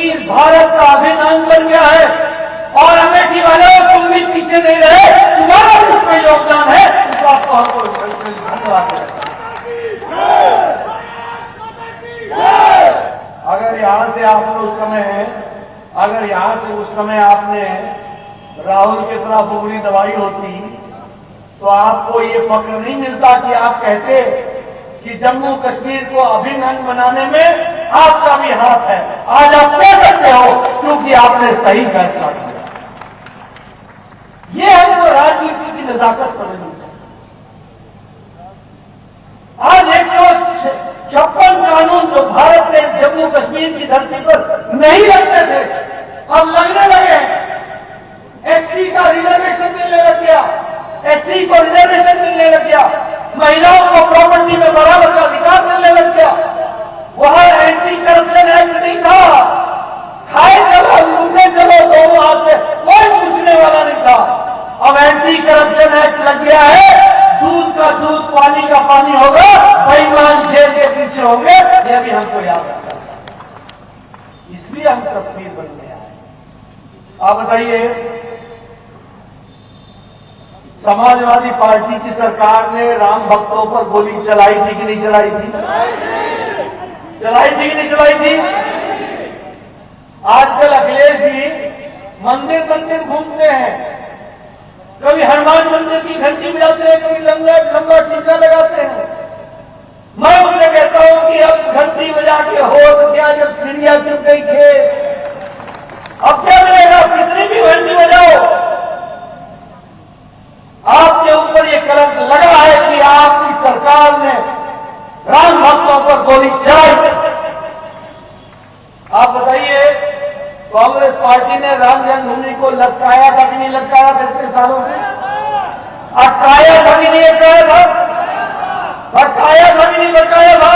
कश्मीर भारत का अभिन्न अंग बन गया है और अमेठी वालों तुम भी पीछे नहीं रहे, तुम्हारा भी उसमें योगदान है, तो आपको हमको धन्यवाद दें। अगर यहां से आपने उस समय अगर यहां से उस समय आपने राहुल की तरफ उंगली दबाई होती तो आपको ये फक्र नहीं मिलता कि आप कहते कि जम्मू कश्मीर को अभिन्न अंग बनाने में आपका भी हाथ है। आज आप कह सकते हो क्योंकि आपने सही फैसला किया। ये हमको राजनीति की नजाकत समझनी चाहिए। आज 156 कानून जो भारत के जम्मू कश्मीर की धरती पर नहीं लगते थे, अब लगने लगे। एसटी का रिजर्वेशन मिलने लग गया, एससी को रिजर्वेशन मिलने लग गया, महिलाओं को प्रॉपर्टी में बराबर का अधिकार मिलने लग गया। वहां एंटी करप्शन एक्ट नहीं था, खाए चलो लूटे चलो दोनों हाथ से, कोई पूछने वाला नहीं था। अब एंटी करप्शन एक्ट लग गया है, दूध का दूध पानी का पानी होगा, बेईमान जेल के पीछे होंगे, यह भी हमको याद रखना है। इसलिए हम तस्वीर बन गया है। आप बताइए, समाजवादी पार्टी की सरकार ने राम भक्तों पर गोली चलाई थी कि नहीं चलाई थी? चलाई थी कि नहीं चलाई थी? आजकल अखिलेश जी मंदिर मंदिर घूमते हैं, कभी हनुमान मंदिर की घंटी बजाते हैं, कभी लंबा टीका लगाते हैं। मैं उनसे कहता हूं कि अब घंटी बजा के हो तो क्या, जब चिड़िया चुप गई खेत, अब क्या मिलेगा? कितनी भी घंटी बजाओ, आपके ऊपर ये कलंक लगा है कि आपकी सरकार ने राम भक्तों पर गोली चलाई। आप बताइए, कांग्रेस पार्टी ने राम जन्मभूमि को लटकाया था कि नहीं लटकाया था इतने सालों से? अटकाया था कि नहीं अटकाया था? भटकाया था कि नहीं भटकाया था?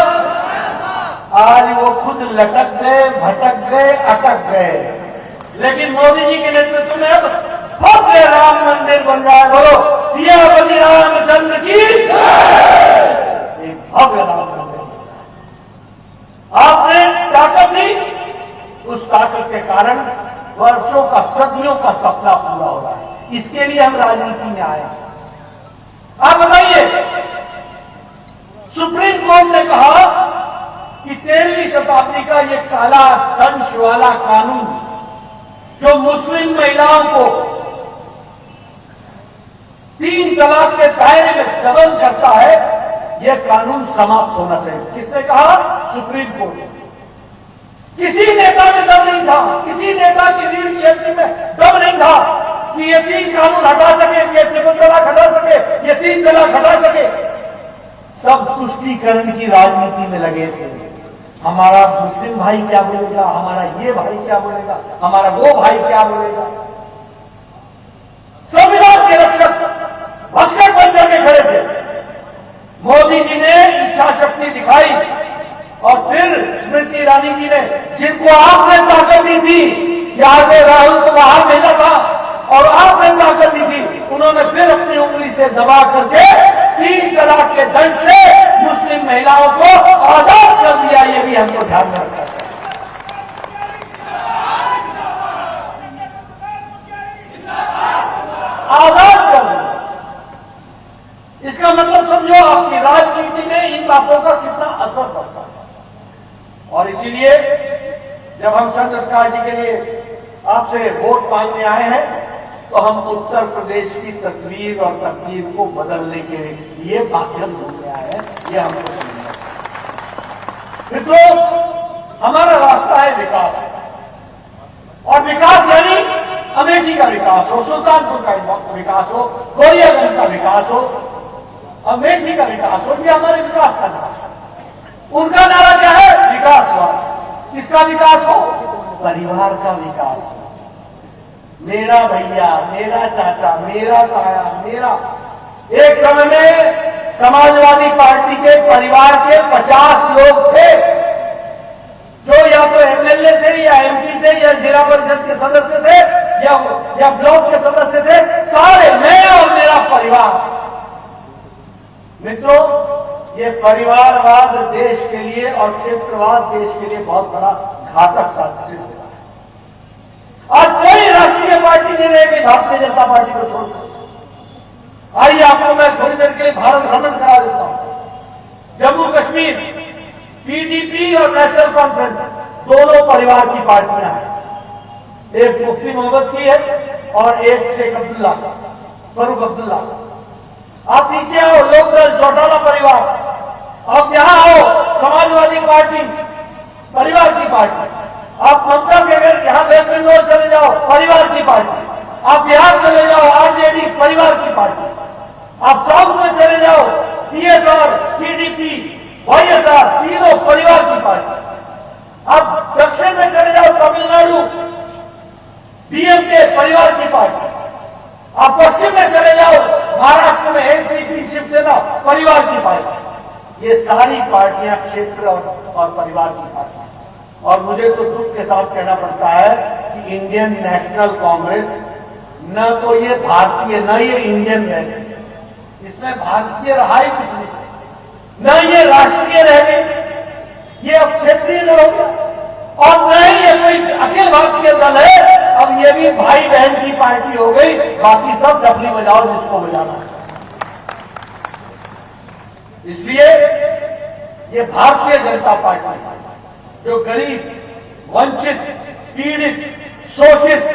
आज वो खुद लटक गए, भटक गए, अटक गए। लेकिन मोदी जी के नेतृत्व में अब भव्य राम मंदिर बन रहा है। बोलो सियापति रामचंद्र की एक भव्य राम मंदिर। आपने ताकत दी, उस ताकत के कारण वर्षों का, सदियों का सपना पूरा हो रहा है। इसके लिए हम राजनीति में आए हैं। आप बताइए, सुप्रीम कोर्ट ने कहा कि 13वीं शताब्दी का ये काला दंश वाला कानून जो मुस्लिम महिलाओं को 3 तलाक के दायरे में जबरन करता है, यह कानून समाप्त होना चाहिए। किसने कहा? Supreme court. किसी नेता में दम नहीं था, किसी नेता की रीढ़ की हड्डी में दम नहीं था कि ये 3 कानून हटा सके, ये 3 तलाक हटा सके, ये 3 तलाक हटा सके। सब तुष्टीकरण की राजनीति में लगे थे। हमारा मुस्लिम भाई क्या बोलेगा, हमारा ये भाई क्या बोलेगा, हमारा वो भाई क्या बोलेगा। संविधान के रक्षक भक्षक बन करके खड़े थे। मोदी जी ने इच्छा शक्ति दिखाई और फिर स्मृति ईरानी जी ने, जिनको आपने ताकत दी थी, याद है राहुल को बाहर भेजा था और आपने ताकत दी थी, उन्होंने फिर अपनी उंगली से दबा करके 3 तलाक के दंड से मुस्लिम महिलाओं को आजाद कर दिया। ये भी हमको ध्यान में रखना चाहिए। आजाद कर दिया। इसका मतलब समझो आपकी राजनीति में इन बातों का कितना असर पड़ता है। और इसीलिए जब हम चंद्र प्रकाश जी के लिए आपसे वोट मांगने आए हैं तो हम उत्तर प्रदेश की तस्वीर और तकदीर को बदलने के लिए माध्यम ढूंढने आए हैं। ये हमको समझना है। मित्रों, हमारा रास्ता है विकास, और विकास यानी अमेठी का विकास हो, सुल्तानपुर का विकास हो, गोरियागंज का विकास हो, अमेठी का विकास हो, ये हमारे विकास का नारा है। उनका नारा क्या है? विकासवाद। किसका विकास हो? परिवार का विकास हो। मेरा भैया, मेरा चाचा, मेरा ताया, मेरा। एक समय में समाजवादी पार्टी के परिवार के 50 लोग थे जो या तो एमएलए थे या एमपी थे या जिला परिषद के सदस्य थे या ब्लॉक के सदस्य थे, सारे मैं और मेरा परिवार। मित्रों, ये परिवारवाद देश के लिए और क्षेत्रवाद देश के लिए बहुत बड़ा घातक साबित सिद्ध हुआ है। आज कोई राष्ट्रीय पार्टी नहीं रहेगी भारतीय जनता पार्टी को छोड़कर। आइए आपको मैं थोड़ी देर के लिए भारत भ्रमण करा देता हूं। जम्मू कश्मीर पीडीपी और नेशनल कॉन्फ्रेंस दोनों परिवार की पार्टियां हैं। एक मुफ्ती मोहम्मद की है और एक शेख अब्दुल्ला फरूक अब्दुल्ला। आप नीचे आओ, लोकदल चौटाला परिवार। आप यहां आओ, समाजवादी पार्टी परिवार की पार्टी। आप ममता के घर यहां वेस्ट बंगाल चले जाओ, परिवार की पार्टी। आप बिहार चले जाओ, आरजेडी परिवार की पार्टी। आप साउथ में चले जाओ, टीएसआर, टीडीपी, वाईएसआर तीनों परिवार की पार्टी। आप दक्षिण में चले जाओ, तमिलनाडु डीएमके परिवार की पार्टी। आप पश्चिम में चले जाओ, महाराष्ट्र में एनसीपी शिवसेना परिवार की पार्टी। ये सारी पार्टियां क्षेत्र और परिवार की पार्टी। और मुझे तो दुख के साथ कहना पड़ता है कि इंडियन नेशनल कांग्रेस न तो ये भारतीय न ये इंडियन रह गई, इसमें भारतीय रहा ही कुछ नहीं, न ये राष्ट्रीय रह गई, ये अब क्षेत्रीय दल हो गया, और न ही ये कोई अखिल भारतीय दल है। अब ये भी भाई बहन की पार्टी हो गई, बाकी सब डफली बजाओ जिसको बजाना है। इसलिए ये भारतीय जनता पार्टी जो गरीब, वंचित, पीड़ित, शोषित,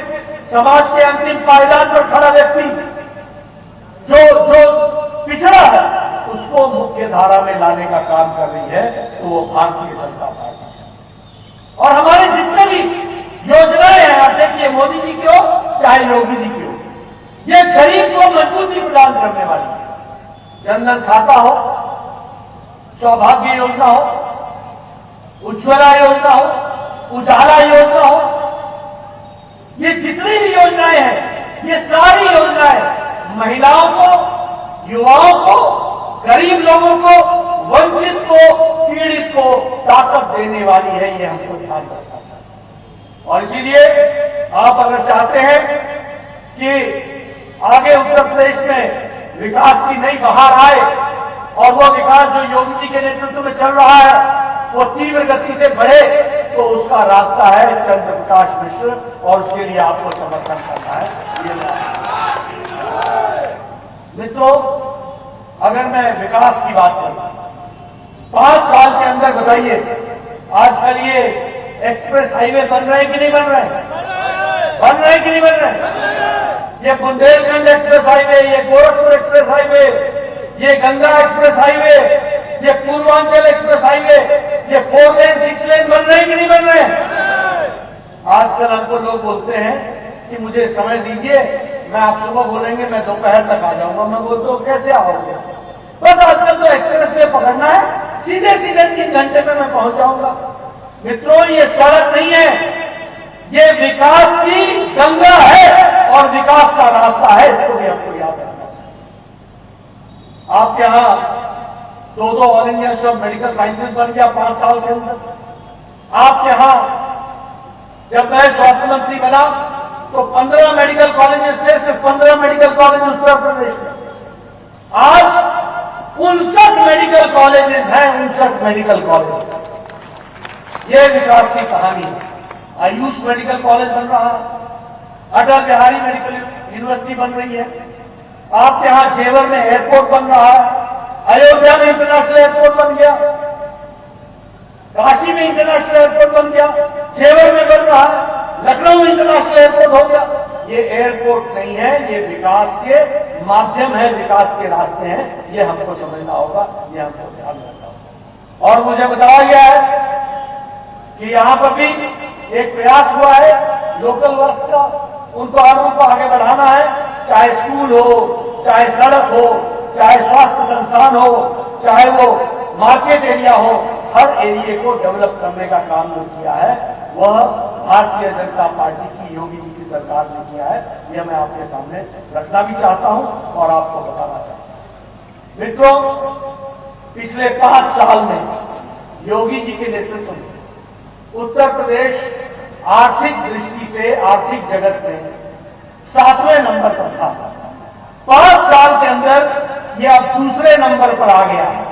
समाज के अंतिम पायदान पर खड़ा व्यक्ति जो पिछड़ा है, उसको मुख्य धारा में लाने का काम कर रही है, तो वो भारतीय जनता पार्टी है। और हमारे जितने भी योजनाएं हैं, आप देखिए मोदी जी की हो चाहे योगी जी की हो, ये गरीब को मजबूती प्रदान करने वाली है। जनधन खाता हो, सौभाग्य योजना हो, उज्ज्वला योजना हो, उजाला योजना हो, ये जितनी भी योजनाएं हैं, ये सारी योजनाएं महिलाओं को, युवाओं को, गरीब लोगों को, वंचित को, पीड़ित को ताकत देने वाली है। ये हमको ध्यान रखना है। और इसीलिए आप अगर चाहते हैं कि आगे उत्तर प्रदेश में विकास की नई बहार आए और वो विकास जो योगी जी के नेतृत्व में चल रहा है वो तीव्र गति से बढ़े, तो उसका रास्ता है चंद्र प्रकाश मिश्र, और उसके लिए आपको समर्थन करना है। मित्रों, अगर मैं विकास की बात करूं, 5 साल के अंदर बताइए आजकल ये एक्सप्रेस हाईवे बन रहे हैं कि नहीं बन रहे हैं? बन रहे हैं कि नहीं बन रहे हैं? ये बुंदेलखंड एक्सप्रेस हाईवे, ये गोरखपुर एक्सप्रेस हाईवे, ये गंगा एक्सप्रेस हाईवे, ये पूर्वांचल एक्सप्रेस हाईवे, ये 4 लेन 6 लेन बन रहे हैं कि नहीं बन रहे हैं? आजकल हमको लोग बोलते हैं कि मुझे समय दीजिए, मैं आप सुबह बोलेंगे मैं दोपहर तक आ जाऊंगा। मैं बोलता हूं कैसे आओगे? बस आजकल तो एक्सप्रेस वे पकड़ना है, सीधे सीधे 3 घंटे में मैं पहुंच जाऊंगा। मित्रों, ये सड़क नहीं है, ये विकास की गंगा है और विकास का रास्ता है, इसको भी आपको याद रखना चाहिए। आपके यहां 2 all India institute of medical sciences बन गया 5 साल के अंदर। आपके यहां जब मैं स्वास्थ्य मंत्री बना तो 15 मेडिकल कॉलेजेस थे, सिर्फ 15 मेडिकल कॉलेज उत्तर प्रदेश में। आज 59 मेडिकल कॉलेजेस हैं, 59 मेडिकल कॉलेज। ये विकास की कहानी है। आयुष मेडिकल कॉलेज बन रहा है, अटल बिहारी मेडिकल यूनिवर्सिटी बन रही है, आपके यहां जेवर में एयरपोर्ट बन रहा है, अयोध्या में इंटरनेशनल एयरपोर्ट बन गया, काशी में इंटरनेशनल एयरपोर्ट बन गया, जेवर में बन रहा है, लखनऊ में इंटरनेशनल एयरपोर्ट हो गया। ये एयरपोर्ट नहीं है, ये विकास के माध्यम है, विकास के रास्ते हैं। ये हमको समझना होगा, ये हमको ध्यान रखना होगा। और मुझे बताया गया है कि यहां पर भी एक प्रयास हुआ है लोकल वर्क का, उनको और उनको आगे बढ़ाना है, चाहे स्कूल हो, चाहे सड़क हो, चाहे स्वास्थ्य संस्थान हो, चाहे वो मार्केट एरिया हो, हर एरिया को डेवलप करने का काम जो किया है वह भारतीय जनता पार्टी की, योगी जी की सरकार ने किया है। यह मैं आपके सामने रखना भी चाहता हूं और आपको बताना चाहता हूं। मित्रों, पिछले 5 साल में योगी जी के नेतृत्व में उत्तर प्रदेश आर्थिक दृष्टि से आर्थिक जगत में 7वें नंबर पर था। 5 साल के अंदर यह अब दूसरे नंबर पर आ गया है।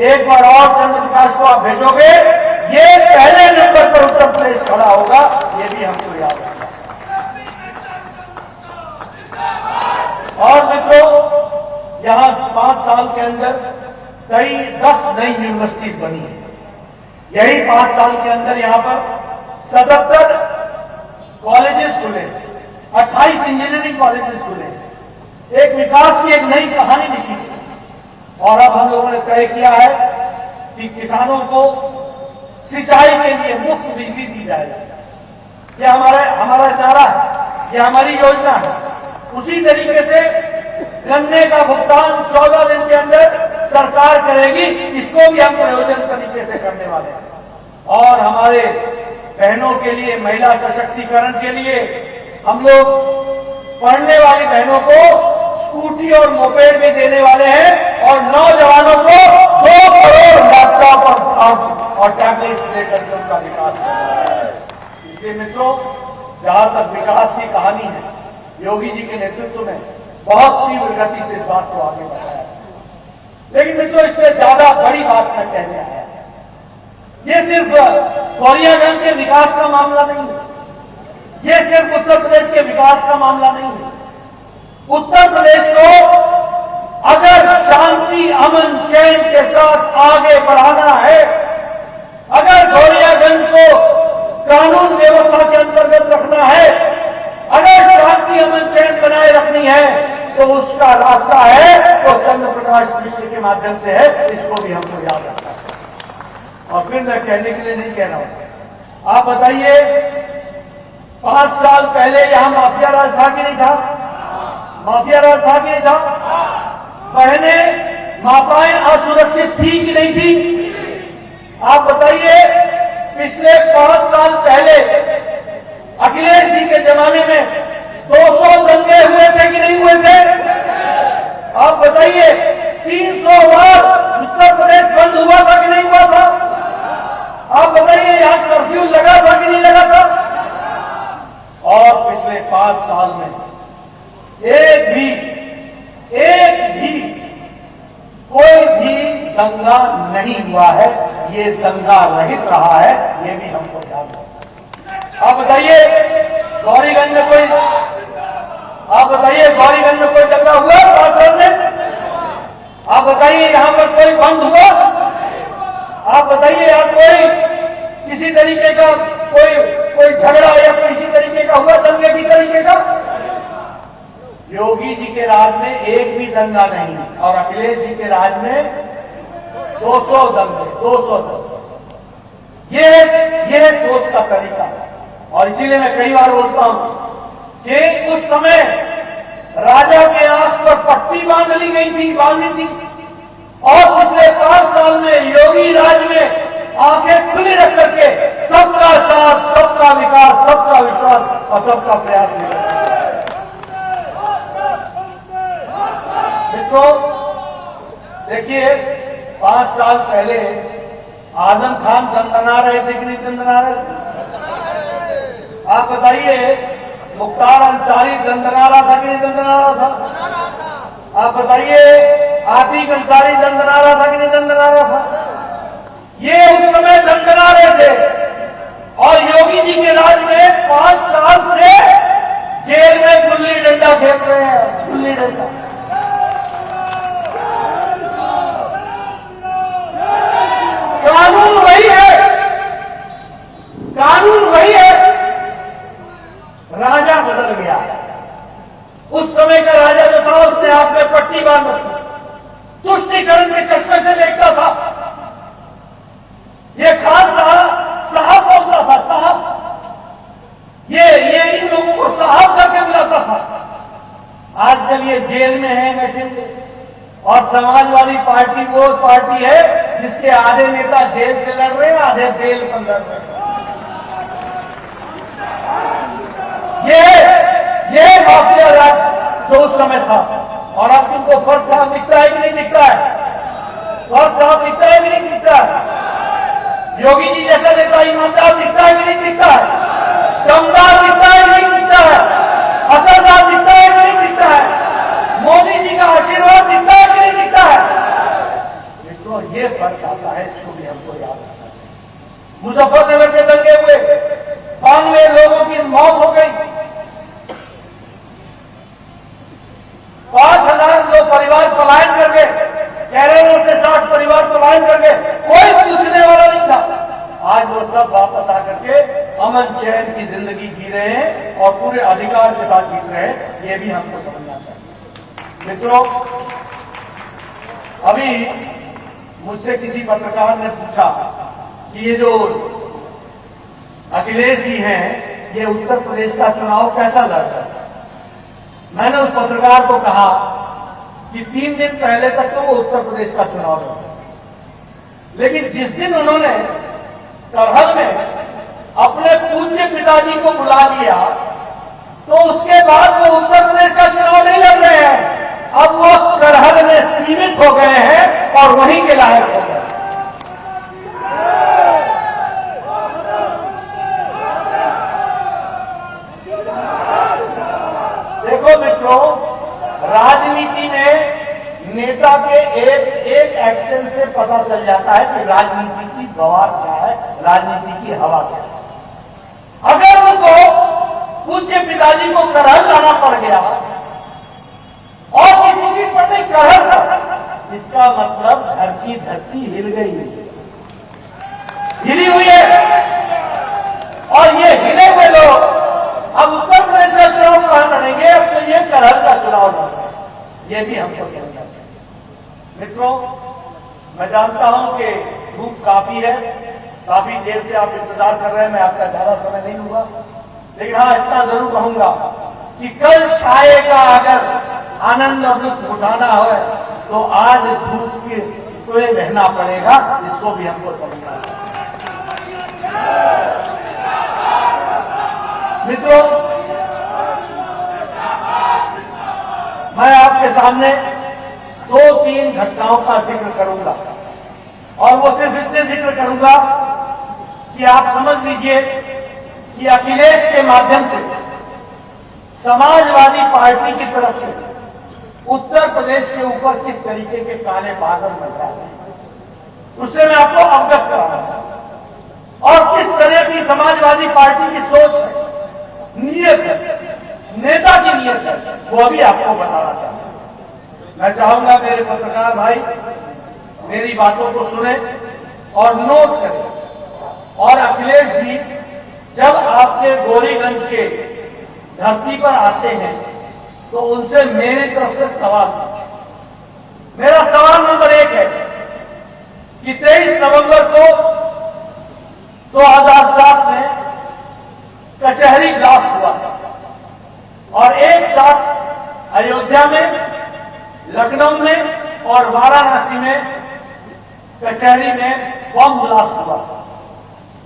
एक बार और चंद्र प्रकाश को आप भेजोगे, ये पहले नंबर पर उत्तर प्रदेश खड़ा होगा, ये भी हमको याद रखना। और मित्रों, यहां 5 साल के अंदर कई 10 नई यूनिवर्सिटीज बनी है। यही 5 साल के अंदर यहां पर 77 कॉलेजेस खुले, 28 इंजीनियरिंग कॉलेजेस खुले, एक विकास की एक नई कहानी लिखी थी। और अब हम लोगों ने तय किया है कि किसानों को सिंचाई के लिए मुफ्त बिजली दी जाएगी। ये हमारा चारा है, ये हमारी योजना है। उसी तरीके से गन्ने का भुगतान 14 दिन के अंदर सरकार करेगी, इसको भी हम प्रयोजन तरीके से करने वाले हैं। और हमारे बहनों के लिए, महिला सशक्तिकरण के लिए हम लोग पढ़ने वाली बहनों को स्कूटी और मोपेड भी देने वाले हैं और नौजवानों को 2 करोड़ लैपटॉप और टैबलेट्स देकर के उनका विकास करना है। इसलिए मित्रों, जहां तक विकास की कहानी है, योगी जी के नेतृत्व में बहुत तीव्र गति से इस बात को आगे बढ़ाया। लेकिन मित्रों, इससे ज्यादा बड़ी बात मैं कहने आया, ये सिर्फ गौरियागंज के विकास का मामला नहीं है, ये सिर्फ उत्तर प्रदेश के विकास का मामला नहीं है। उत्तर प्रदेश को अगर शांति, अमन, चैन के साथ आगे बढ़ाना है, अगर गौरियागंज को कानून व्यवस्था के अंतर्गत रखना है, अगर शांति, अमन, चैन बनाए रखनी है, तो उसका रास्ता है तो चंद्र प्रकाश मिश्र के माध्यम से है। इसको भी हमको याद रखना है। और फिर मैं कहने के लिए नहीं कह रहा हूं, आप बताइए, 5 साल पहले यहां माफिया राज था कि नहीं था? माफिया राज था कि नहीं था? बहनें, माताएं असुरक्षित थी कि नहीं थी? आप बताइए, पिछले 5 साल पहले अखिलेश जी के जमाने में 200 दंगे हुए थे कि नहीं हुए थे? आप बताइए, 300 बार उत्तर प्रदेश बंद हुआ था कि नहीं हुआ था? आप बताइए, यहां कर्फ्यू लगा था कि नहीं लगा था? और पिछले 5 साल में एक भी कोई भी दंगा नहीं हुआ है। ये दंगा रहित रहा है, ये भी हमको याद है। आप बताइए, गौरीगंज में कोई दंगा हुआ 5 साल में? आप बताइए, यहां पर कोई बंद हुआ? आप बताइए, यहां कोई किसी तरीके का कोई झगड़ा या किसी तरीके का हुआ, दंगे की तरीके का? योगी जी के राज में एक भी दंगा नहीं, और अखिलेश जी के राज में 200 दंगे। ये है सोच का तरीका। और इसीलिए मैं कई बार बोलता हूं कि उस समय राजा के आंख पर पट्टी बांधी थी, और पिछले 5 साल में योगी राज में आंखें खुली रख करके सबका साथ, सबका विकास, सबका विश्वास और सबका प्रयास मिला। मित्रों, देखिए, 5 साल पहले आजम खान दंदना रहे थे कि नहीं दंदना रहे थे? आप बताइए, मुख्तार अंसारी दंदना रहा था कि नहीं दंदना रहा था? आप बताइए, आतिक अंसारी दंदना रहा था कि नहीं दंदना रहा था? ये उस समय दंदना रहे थे। और योगी जी के राज में 5 साल से जेल में गुल्ली डंडा खेल रहे हैं, गुल्ली डंडा। कानून वही है, कानून वही है, राजा बदल गया। उस समय का राजा जो था, उसने हाथ में पट्टी बांध रखी, तुष्टीकरण के चश्मे से देखता था। ये खान साहब बोलता था, साहब। ये इन लोगों को साहब करके बुलाता था। आज जब ये जेल में है बैठे हुए, और समाजवादी पार्टी वो पार्टी है जिसके आधे नेता जेल से लड़ रहे हैं, आधे जेल पर लड़ रहे हैं। ये माफिया राज जो उस समय था। और अब तुमको फर्क साहब दिखता है कि नहीं दिखता है? फर्क साहब दिखता है कि नहीं दिखता है? योगी जी जैसा नेता ईमानदार दिखता है कि नहीं दिखता है? दमदार दिखता है कि नहीं दिखता है? असरदार दिखता है कि नहीं दिखता है? मोदी जी का आशीर्वाद दिखता है कि नहीं दिखता है? तो ये फर्क आता है, इसको भी हमको याद रखना चाहिए। मुजफ्फरनगर के दंगे हुए, 92 लोगों की मौत हो गई। परिवार पलायन कर गए, केरल से 60 परिवार पलायन कर गए, कोई पूछने वाला नहीं था। आज वो सब वापस आकर के अमन चैन की जिंदगी जी रहे हैं और पूरे अधिकार के साथ जी रहे हैं। ये भी हमको समझना चाहिए। मित्रों, अभी मुझसे किसी पत्रकार ने पूछा कि ये जो अखिलेश जी हैं, ये उत्तर प्रदेश का चुनाव कैसा लड़ रहा है। मैंने उस पत्रकार को कहा कि 3 दिन पहले तक तो वो उत्तर प्रदेश का चुनाव लड़ रहा, लेकिन जिस दिन उन्होंने करहल में अपने पूज्य पिताजी को बुला लिया, तो उसके बाद वो उत्तर प्रदेश का चुनाव नहीं लड़ रहे हैं। अब वो करहल में सीमित हो गए हैं और वहीं के लायक हो गए। देखो मित्रों, राजनीति में नेता के एक एक्शन से पता चल जाता है कि राजनीति की बवार क्या है, राजनीति की हवा क्या है। अगर उनको पूज्य पिताजी को करहल लाना पड़ गया और किसी सीट पर नहीं करहल, इसका मतलब घर की धरती हिल गई, हिली हुई है। और ये हिले हुए लोग अब उत्तर प्रदेश का चुनाव कहां लड़ेंगे, अब तो ये करहल का चुनाव लड़ेंगे। ये भी हमको समझना चाहिए। मित्रों, मैं जानता हूं कि धूप काफी है, काफी देर से आप इंतजार कर रहे हैं, मैं आपका ज्यादा समय नहीं लूंगा, लेकिन हाँ इतना जरूर कहूंगा कि कल छाए का अगर आनंद और लुत्फ उठाना हो तो आज धूप के कोई रहना पड़ेगा, इसको भी हमको समझना है। मित्रों, मैं आपके सामने 2-3 घटनाओं का जिक्र करूंगा और वो सिर्फ इसलिए जिक्र करूंगा कि आप समझ लीजिए कि अखिलेश के माध्यम से समाजवादी पार्टी की तरफ से उत्तर प्रदेश के ऊपर किस तरीके के काले बादल बन रहे हैं, उससे मैं आपको अवगत कराना चाहूंगा। और किस तरह की समाजवादी पार्टी की सोच है, नीयत है, नेता की नीयत है, वो अभी आपको बताना चाहूंगा। मैं चाहूंगा मेरे पत्रकार भाई मेरी बातों को सुने और नोट करें। और अखिलेश जी जब आपके गोरीगंज के धरती पर आते हैं तो उनसे मेरी तरफ से सवाल पूछे। मेरा सवाल नंबर 1 है कि 23 नवंबर को 2007 में कचहरी ब्लास्ट हुआ और एक साथ अयोध्या में, लखनऊ में और वाराणसी में कचहरी में बम ब्लास्ट हुआ।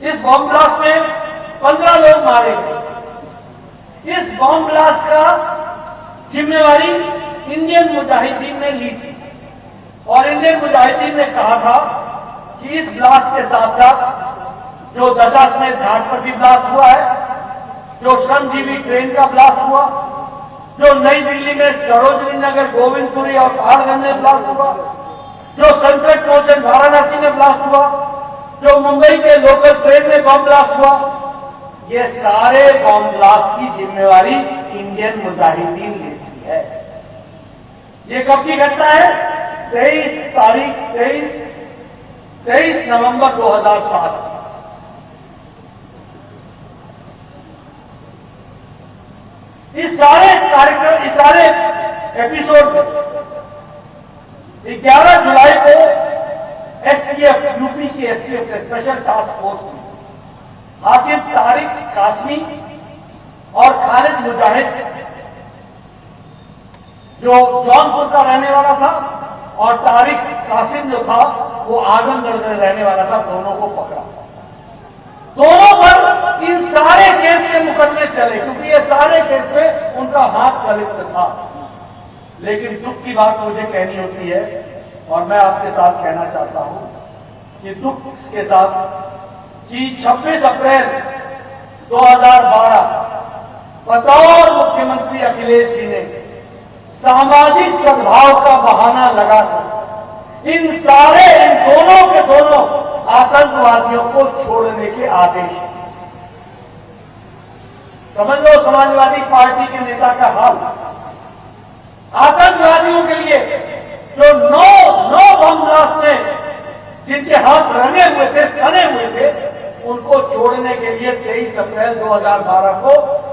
इस बम ब्लास्ट में 15 लोग मारे गए। इस बम ब्लास्ट का जिम्मेवारी इंडियन मुजाहिदीन ने ली थी और इंडियन मुजाहिदीन ने कहा था कि इस ब्लास्ट के साथ साथ जो दशाश्वमेध घाट पर भी ब्लास्ट हुआ है, जो श्रमजीवी ट्रेन का ब्लास्ट हुआ, जो नई दिल्ली में सरोजनी नगर, गोविंदपुरी और पहाड़गंज में ब्लास्ट हुआ, जो संकट मोचन वाराणसी में ब्लास्ट हुआ, जो मुंबई के लोकल ट्रेन में बम ब्लास्ट हुआ, ये सारे बम ब्लास्ट की जिम्मेवारी इंडियन मुजाहिदीन लेती है। ये कब की घटना है? 23 नवंबर 2007। इस सारे कार्यक्रम, इस सारे एपिसोड में 11 जुलाई को एसटीएफ, यूपी की एसटीएफ के स्पेशल टास्क फोर्स में हाकिम तारिक कासमी और खालिद मुजाहिद, जो जौनपुर का रहने वाला था, और तारिक कासिम जो था वो आजमगढ़ में रहने वाला था, दोनों को पकड़ा। दोनों पर इन सारे केस के मुकदमे चले क्योंकि ये सारे केस में उनका हाथ संलिप्त था। लेकिन दुख की बात मुझे कहनी होती है और मैं आपके साथ कहना चाहता हूं कि दुख के साथ कि 26 अप्रैल 2012 बतौर मुख्यमंत्री अखिलेश जी ने सामाजिक सद्भाव का बहाना लगाकर इन दोनों के दोनों आतंकवादियों को छोड़ने के आदेश। समझ लो समाजवादी पार्टी के नेता का हाल। आतंकवादियों के लिए जो नौ बम ब्लास्ट में जिनके हाथ रंगे हुए थे, सने हुए थे, उनको छोड़ने के लिए 23 अप्रैल 2012 को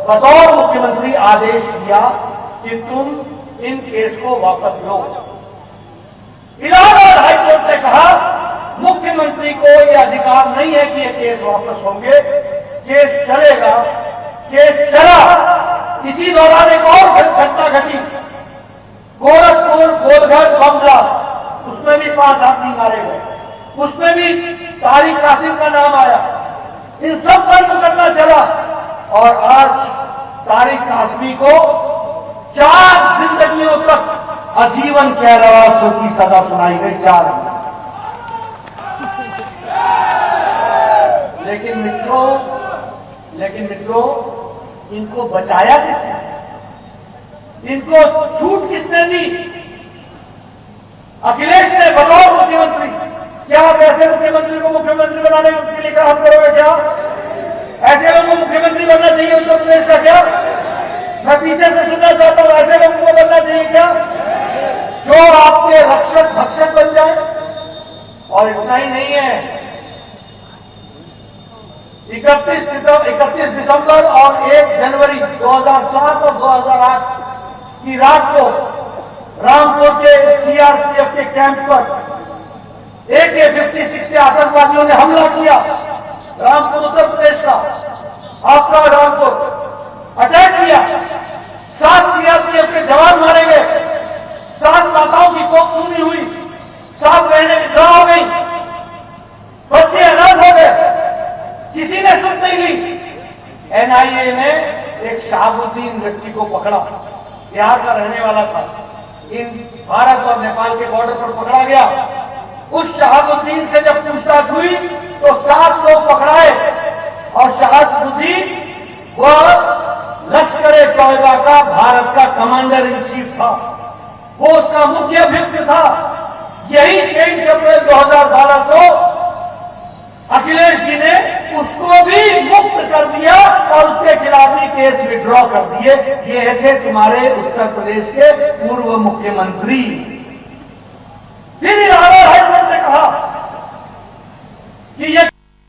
बतौर मुख्यमंत्री आदेश दिया कि तुम इन केस को वापस लो। इलाहाबाद हाईकोर्ट ने कहा मुख्यमंत्री को यह अधिकार नहीं है कि ये केस वापस होंगे, केस चलेगा। केस चला। इसी दौरान एक और घटना घटी, गोरखपुर गोलघर बम ब्लास्ट, उसमें भी 5 आदमी मारे गए, उसमें भी तारिक कासिम का नाम आया। इन सब पर मुकदमा चला और आज तारिक कासिमी को 4 जिंदगियों तक आजीवन कारावास की सजा सुनाई गई, 4 लेकिन मित्रों इनको बचाया किसने? इनको छूट किसने दी? अखिलेश ने बतौर मुख्यमंत्री। क्या आप ऐसे मुख्यमंत्री को मुख्यमंत्री बनाने के लिए काम करोगे? क्या ऐसे लोगों को मुख्यमंत्री बनना चाहिए उत्तर प्रदेश का? क्या मैं पीछे से सुनना चाहता हूं, ऐसे लोगों को बनना चाहिए क्या, जो आपके रक्षक भक्षक बन जाए? और इतना ही नहीं है, 31 दिसंबर और 1 जनवरी 2007 और 2008 की रात को रामपुर के सीआरपीएफ के कैंप पर AK-56 से आतंकवादियों ने हमला किया। रामपुर उत्तर प्रदेश का आपका रामपुर अटैक किया, 7 सीआरपीएफ के जवान मारे गए, 7 माताओं की कोख सूनी हुई, 7 बहनें विधवा हो गई, बच्चे अनाथ हो गए, किसी ने सुन नहीं ली। एनआईए ने एक शहाबुद्दीन व्यक्ति को पकड़ा, बिहार का रहने वाला था, इन भारत और नेपाल के बॉर्डर पर पकड़ा गया। उस शहाबुद्दीन से जब पूछताछ हुई तो 7 लोग पकड़ाए और शहाबुद्दीन वह लश्कर-ए-तौयबा का भारत का कमांडर इन चीफ था, वो उसका मुख्य अभियुक्त था। यही 23 अप्रैल 2012 को अखिलेश जी ने उसको भी मुक्त कर दिया और उसके खिलाफ भी केस विड्रॉ कर दिए। ये थे तुम्हारे उत्तर प्रदेश के पूर्व मुख्यमंत्री। फिर इलाहाबाद हाईकोर्ट ने कहा कि ये